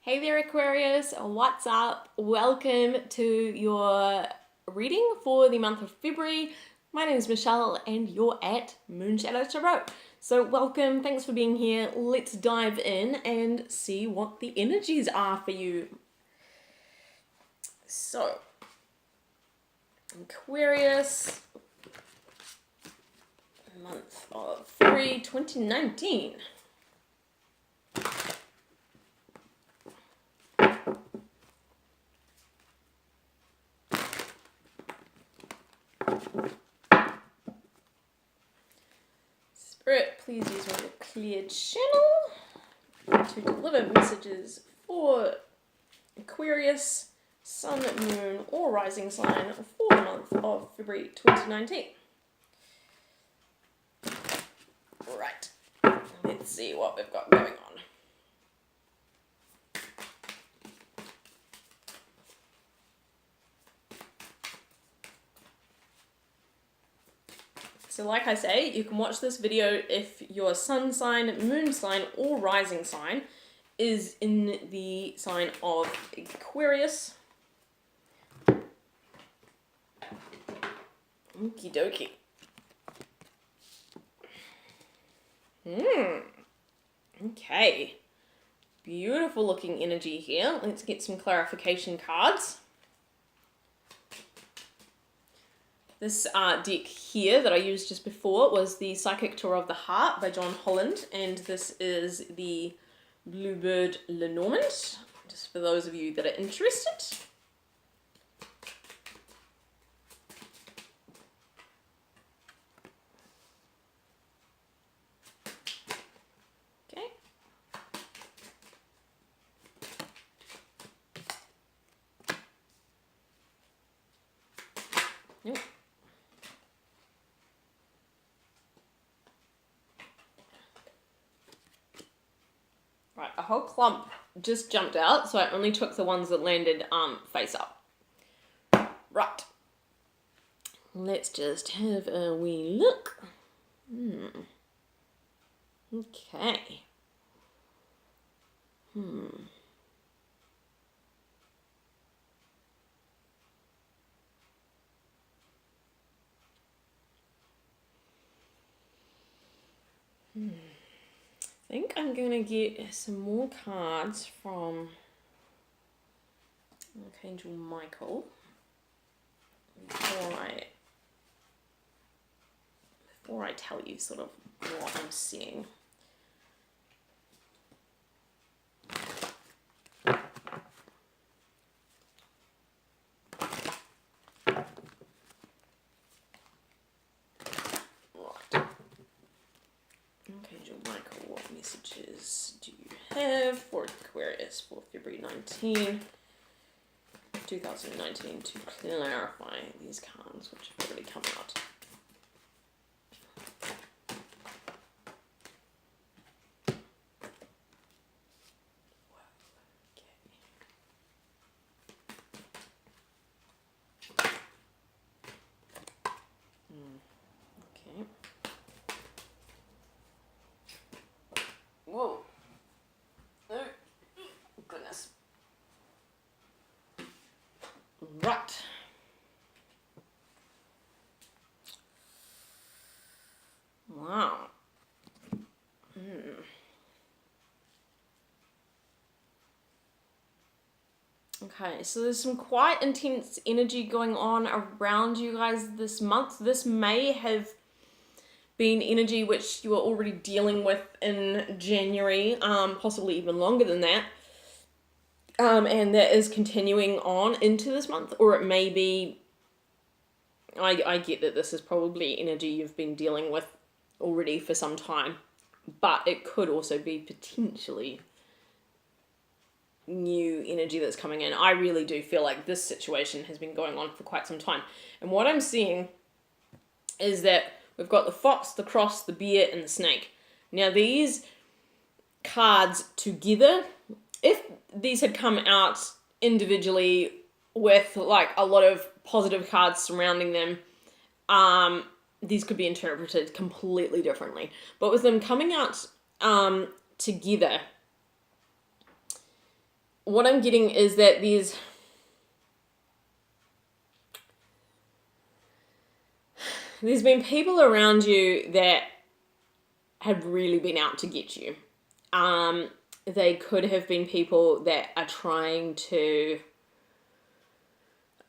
Hey there Aquarius, what's up? Welcome to your reading for the month of February. My name is Michelle and you're at MoonShadow Tarot. So welcome, thanks for being here. Let's dive in and see what the energies are for you. So, Aquarius, month of February 2019. Spirit, please use one of the cleared channel to deliver messages for Aquarius, Sun, Moon, or Rising sign for the month of February 2019. Right, let's see what we've got going on. So like I say, you can watch this video if your sun sign, moon sign, or rising sign is in the sign of Aquarius. Okie dokie. Okay. Beautiful looking energy here. Let's get some clarification cards. This deck here that I used just before was the Psychic Tour of the Heart by John Holland, and this is the Bluebird Lenormand, just for those of you that are interested. Okay. Nope. Right, a whole clump just jumped out, so I only took the ones that landed face up. Right. Let's just have a wee look. Okay. I think I'm going to get some more cards from Archangel Michael before I tell you sort of what I'm seeing. Archangel Michael, what messages do you have for Aquarius for February 19, 2019 to clarify these cards which have already come out? Okay. Whoa. Oh, goodness. Right. Wow. Okay, so there's some quite intense energy going on around you guys this month. This may have been energy which you were already dealing with in January, possibly even longer than that. And that is continuing on into this month, or it may be, I get that this is probably energy you've been dealing with already for some time, but it could also be potentially new energy that's coming in. I really do feel like this situation has been going on for quite some time. And what I'm seeing is that we've got the fox, the cross, the bear, and the snake. Now these cards together, if these had come out individually with like a lot of positive cards surrounding them, these could be interpreted completely differently. But with them coming out together, what I'm getting is that there's been people around you that have really been out to get you. They could have been people that are trying to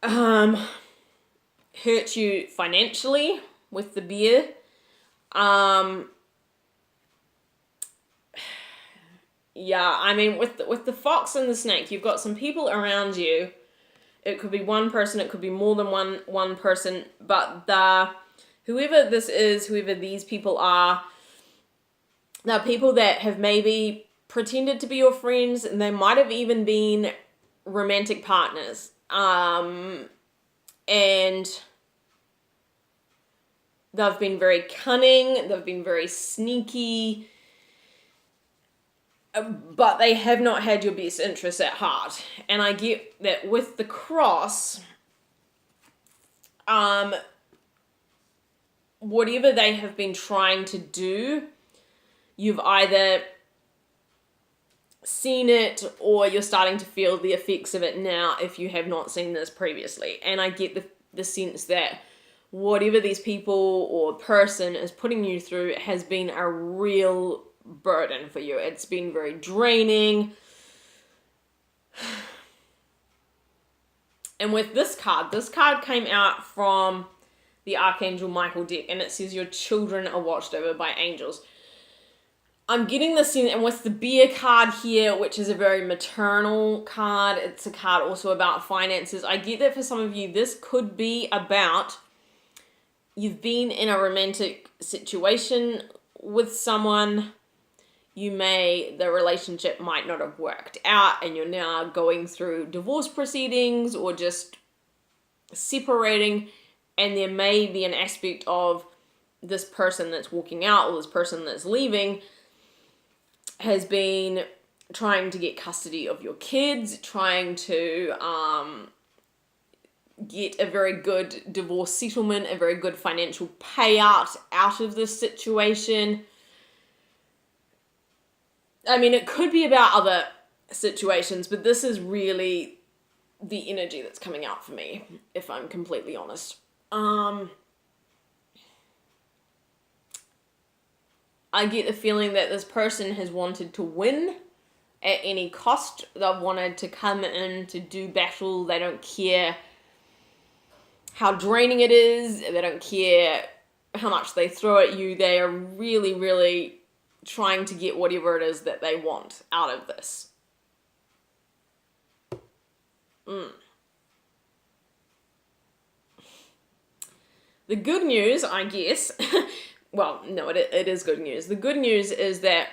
hurt you financially with the beer. Yeah, I mean, with the fox and the snake, you've got some people around you. It could be one person, it could be more than one person, but whoever this is, whoever these people are, they're people that have maybe pretended to be your friends, and they might have even been romantic partners. And they've been very cunning, they've been very sneaky, but they have not had your best interests at heart. And I get that with the cross, whatever they have been trying to do, you've either seen it or you're starting to feel the effects of it now if you have not seen this previously. And I get the sense that whatever these people or person is putting you through has been a real burden for you. It's been very draining. And with this card came out from the Archangel Michael deck, and it says your children are watched over by angels. I'm getting this in, and with the beer card here, which is a very maternal card, it's a card also about finances. I get that for some of you, this could be about you've been in a romantic situation with someone. The relationship might not have worked out, and you're now going through divorce proceedings or just separating, and there may be an aspect of this person that's walking out or this person that's leaving has been trying to get custody of your kids, trying to get a very good divorce settlement, a very good financial payout out of this situation. I mean, it could be about other situations, but this is really the energy that's coming out for me, if I'm completely honest. I get the feeling that this person has wanted to win at any cost. They've wanted to come in to do battle. They don't care how draining it is. They don't care how much they throw at you. They are really, really trying to get whatever it is that they want out of this. The good news, I guess, well, no, it is good news. The good news is that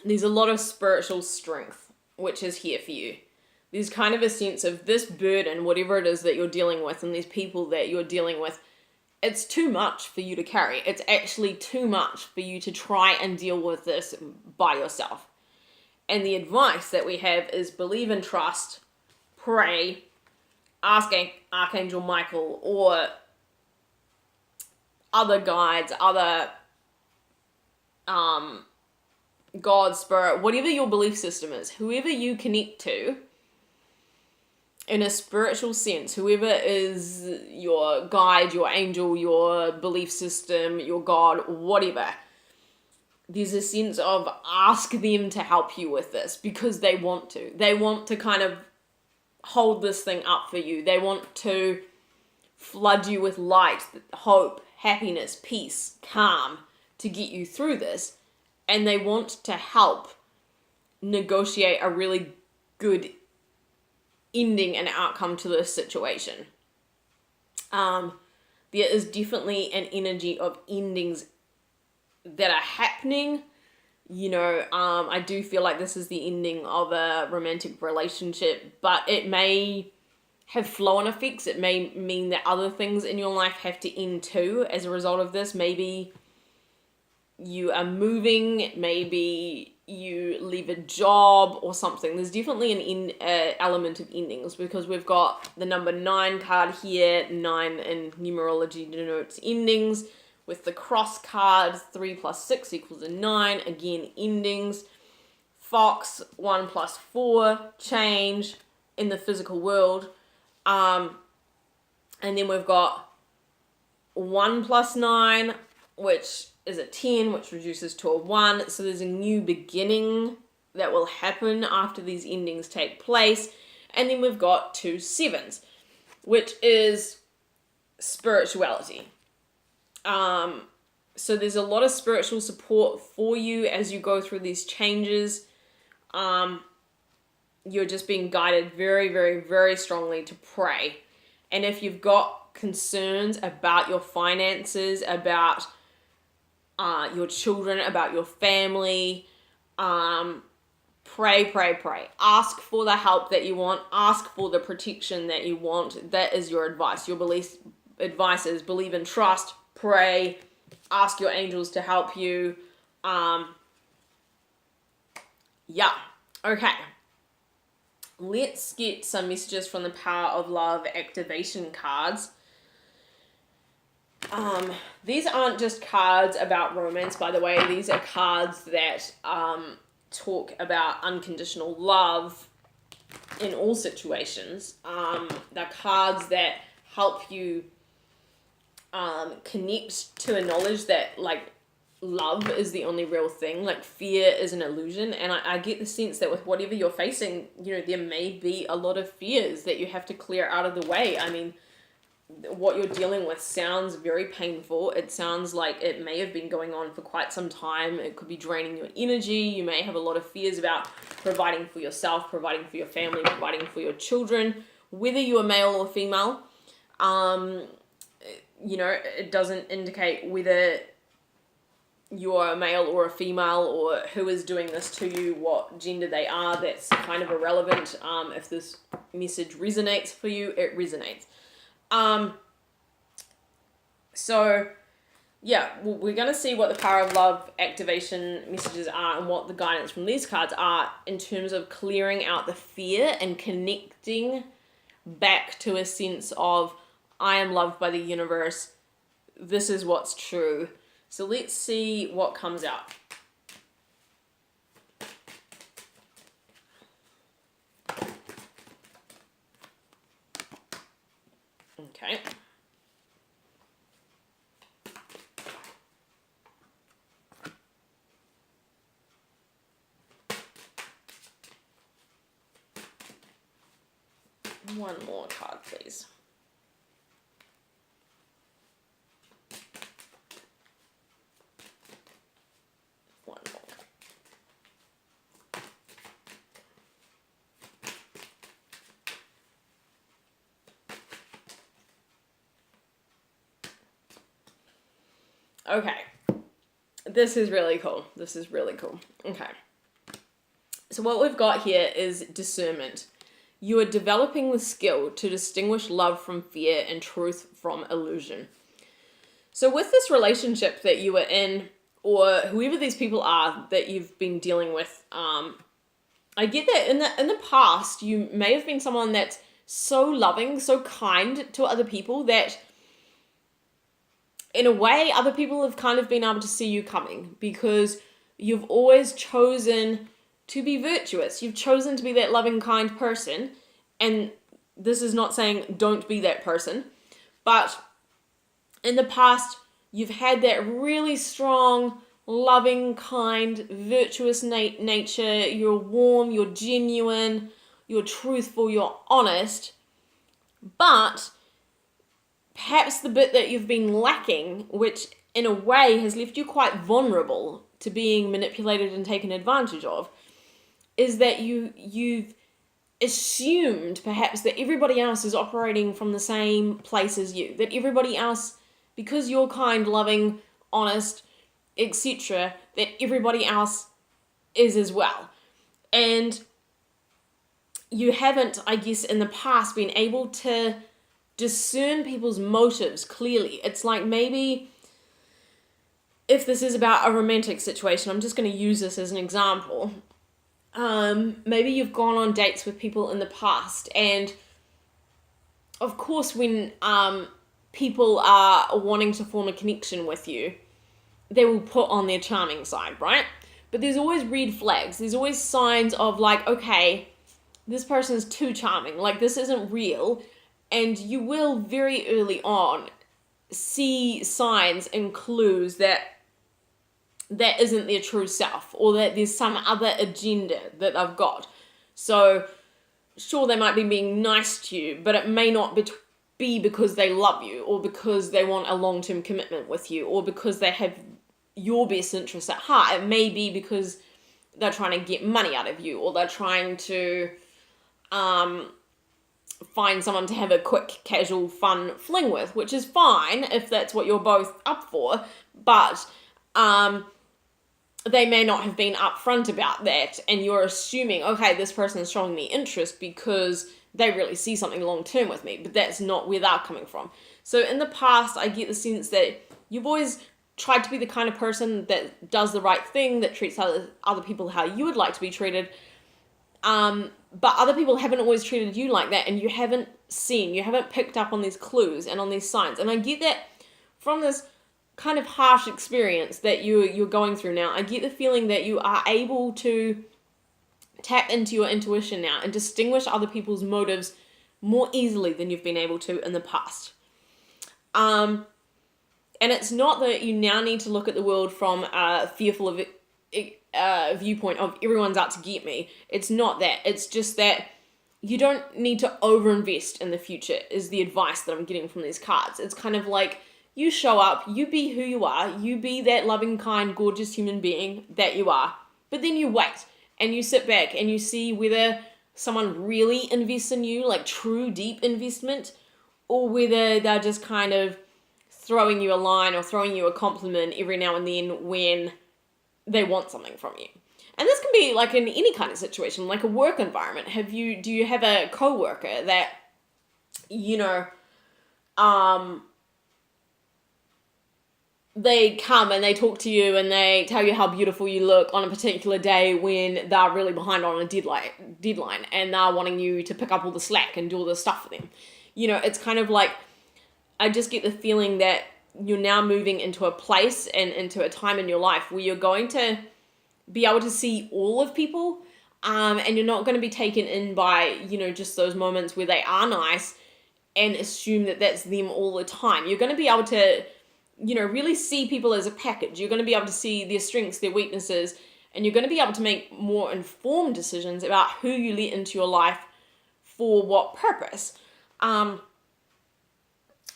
there's a lot of spiritual strength, which is here for you. There's kind of a sense of this burden, whatever it is that you're dealing with, and these people that you're dealing with, it's too much for you to carry. It's actually too much for you to try and deal with this by yourself. And the advice that we have is believe and trust, pray, ask Archangel Michael or other guides, other God, spirit, whatever your belief system is, whoever you connect to in a spiritual sense, whoever is your guide, your angel, your belief system, your God, whatever, there's a sense of ask them to help you with this because they want to. They want to kind of hold this thing up for you. They want to flood you with light, hope, happiness, peace, calm to get you through this. And they want to help negotiate a really good ending and outcome to this situation. There is definitely an energy of endings that are happening. You know, I do feel like this is the ending of a romantic relationship, but it may have flow-on effects. It may mean that other things in your life have to end too as a result of this. Maybe you are moving, maybe you leave a job or something. There's definitely an element of endings because we've got the number 9 card here. 9 in numerology denotes endings. With the cross card, 3 plus 6 equals a 9. Again, endings. Fox, 1+4, change in the physical world. And then we've got 1+9, which is a 10, which reduces to a 1. So there's a new beginning that will happen after these endings take place. And then we've got 2 7s, which is spirituality. So there's a lot of spiritual support for you as you go through these changes. You're just being guided very, very, very strongly to pray. And if you've got concerns about your finances, about your children, about your family, pray. Ask for the help that you want. Ask for the protection that you want. That is your advice. Your advice is believe and trust, pray, ask your angels to help you. Yeah. Okay. Let's get some messages from the Power of Love activation cards. These aren't just cards about romance, by the way. These are cards that talk about unconditional love in all situations. They're cards that help you connect to a knowledge that, like, love is the only real thing. Like, fear is an illusion. And I get the sense that with whatever you're facing, you know, there may be a lot of fears that you have to clear out of the way. I mean, what you're dealing with sounds very painful. It sounds like it may have been going on for quite some time. It could be draining your energy. You may have a lot of fears about providing for yourself, providing for your family, providing for your children, whether you're male or female. You know, it doesn't indicate whether you're a male or a female or who is doing this to you, what gender they are. That's kind of irrelevant. If this message resonates for you, it resonates. So yeah, we're going to see what the Power of Love activation messages are and what the guidance from these cards are in terms of clearing out the fear and connecting back to a sense of, I am loved by the universe. This is what's true. So let's see what comes out. Okay. One more card, please. One more card. Okay. This is really cool. This is really cool. Okay. So what we've got here is discernment. You are developing the skill to distinguish love from fear and truth from illusion. So with this relationship that you are in, or whoever these people are that you've been dealing with, I get that in the past, you may have been someone that's so loving, so kind to other people that in a way, other people have kind of been able to see you coming because you've always chosen to be virtuous. You've chosen to be that loving, kind person. And this is not saying don't be that person. But in the past, you've had that really strong, loving, kind, virtuous nature. You're warm, you're genuine, you're truthful, you're honest. But perhaps the bit that you've been lacking, which in a way has left you quite vulnerable to being manipulated and taken advantage of, is that you've assumed perhaps that everybody else is operating from the same place as you. That everybody else, because you're kind, loving, honest, etc., that everybody else is as well. And you haven't, I guess, in the past been able to discern people's motives clearly. It's like maybe if this is about a romantic situation, I'm just going to use this as an example. Maybe you've gone on dates with people in the past, and of course when people are wanting to form a connection with you, they will put on their charming side, right? but there's always red flags. There's always signs of like, okay, this person is too charming. Like, this isn't real. And you will very early on see signs and clues that isn't their true self, or that there's some other agenda that they've got. So sure, they might be being nice to you, but it may not be because they love you, or because they want a long-term commitment with you, or because they have your best interests at heart. It may be because they're trying to get money out of you, or they're trying to find someone to have a quick, casual, fun fling with, which is fine if that's what you're both up for, but they may not have been upfront about that, and you're assuming, okay, this person is showing me interest because they really see something long-term with me, but that's not where they're coming from. So in the past, I get the sense that you've always tried to be the kind of person that does the right thing, that treats other people how you would like to be treated, but other people haven't always treated you like that, and you haven't picked up on these clues and on these signs. And I get that from this kind of harsh experience that you're going through now. I get the feeling that you are able to tap into your intuition now and distinguish other people's motives more easily than you've been able to in the past. And it's not that you now need to look at the world from a fearful of viewpoint of everyone's out to get me. It's not that. It's just that you don't need to overinvest in the future is the advice that I'm getting from these cards. It's kind of like, you show up, you be who you are, you be that loving, kind, gorgeous human being that you are, but then you wait and you sit back and you see whether someone really invests in you, like true deep investment, or whether they're just kind of throwing you a line or throwing you a compliment every now and then when they want something from you. And this can be like in any kind of situation, like a work environment. Do you have a coworker that, they come and they talk to you and they tell you how beautiful you look on a particular day when they're really behind on a deadline and they're wanting you to pick up all the slack and do all the stuff for them. It's kind of like, I just get the feeling that you're now moving into a place and into a time in your life where you're going to be able to see all of people, and you're not going to be taken in by, just those moments where they are nice and assume that that's them all the time. You're going to be able to really see people as a package. You're going to be able to see their strengths, their weaknesses, and you're going to be able to make more informed decisions about who you let into your life for what purpose.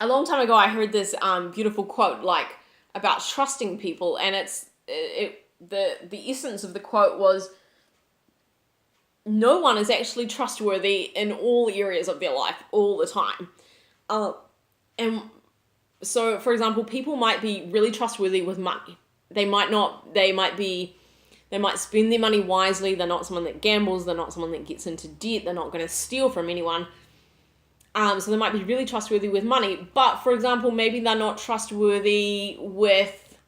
A long time ago, I heard this beautiful quote, like, about trusting people, and the essence of the quote was, no one is actually trustworthy in all areas of their life all the time. And so, for example, people might be really trustworthy with money. They might spend their money wisely. They're not someone that gambles. They're not someone that gets into debt. They're not going to steal from anyone. So they might be really trustworthy with money. But, for example, maybe they're not trustworthy with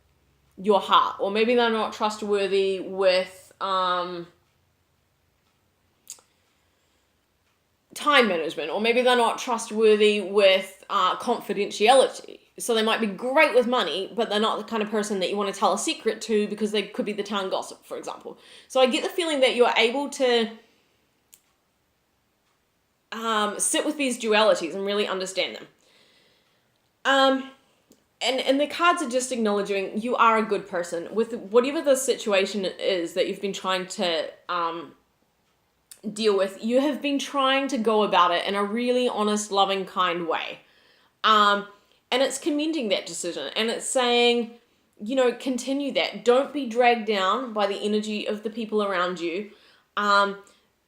your heart. Or maybe they're not trustworthy with time management. Or maybe they're not trustworthy with confidentiality. So they might be great with money, but they're not the kind of person that you want to tell a secret to because they could be the town gossip, for example. So I get the feeling that you're able to sit with these dualities and really understand them. And the cards are just acknowledging you are a good person. With whatever the situation is that you've been trying to deal with, you have been trying to go about it in a really honest, loving, kind way. And it's commending that decision, and it's saying, continue that. Don't be dragged down by the energy of the people around you.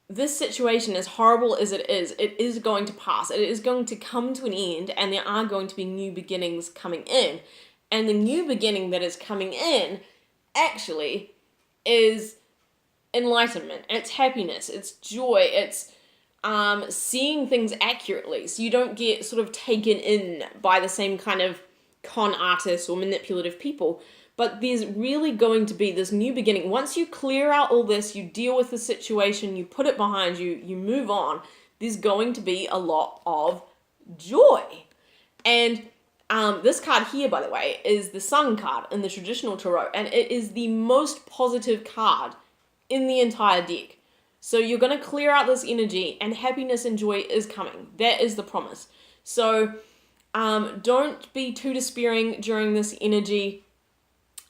This situation, as horrible as it is going to pass. It is going to come to an end, and there are going to be new beginnings coming in. And the new beginning that is coming in, actually, is enlightenment. It's happiness. It's joy. It's seeing things accurately, so you don't get sort of taken in by the same kind of con artists or manipulative people. But there's really going to be this new beginning. Once you clear out all this, you deal with the situation, you put it behind you, you move on, there's going to be a lot of joy. And This card here, by the way, is the Sun card in the traditional tarot, and it is the most positive card in the entire deck. So you're going to clear out this energy, and happiness and joy is coming. That is the promise. So don't be too despairing during this energy.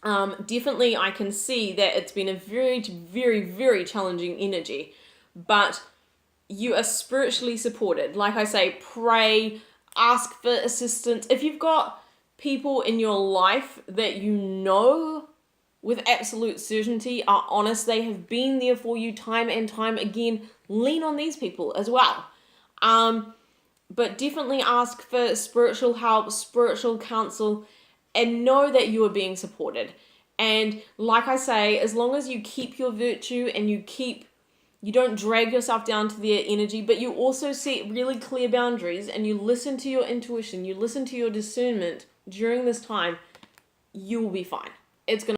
Definitely I can see that it's been a very, very, very challenging energy, but you are spiritually supported. Like I say, pray, ask for assistance. If you've got people in your life that you know with absolute certainty are honest, they have been there for you time and time again, lean on these people as well. But definitely ask for spiritual help, spiritual counsel, and know that you are being supported. And like I say, as long as you keep your virtue and you don't drag yourself down to their energy, but you also set really clear boundaries and you listen to your intuition, you listen to your discernment during this time, you will be fine. It's going to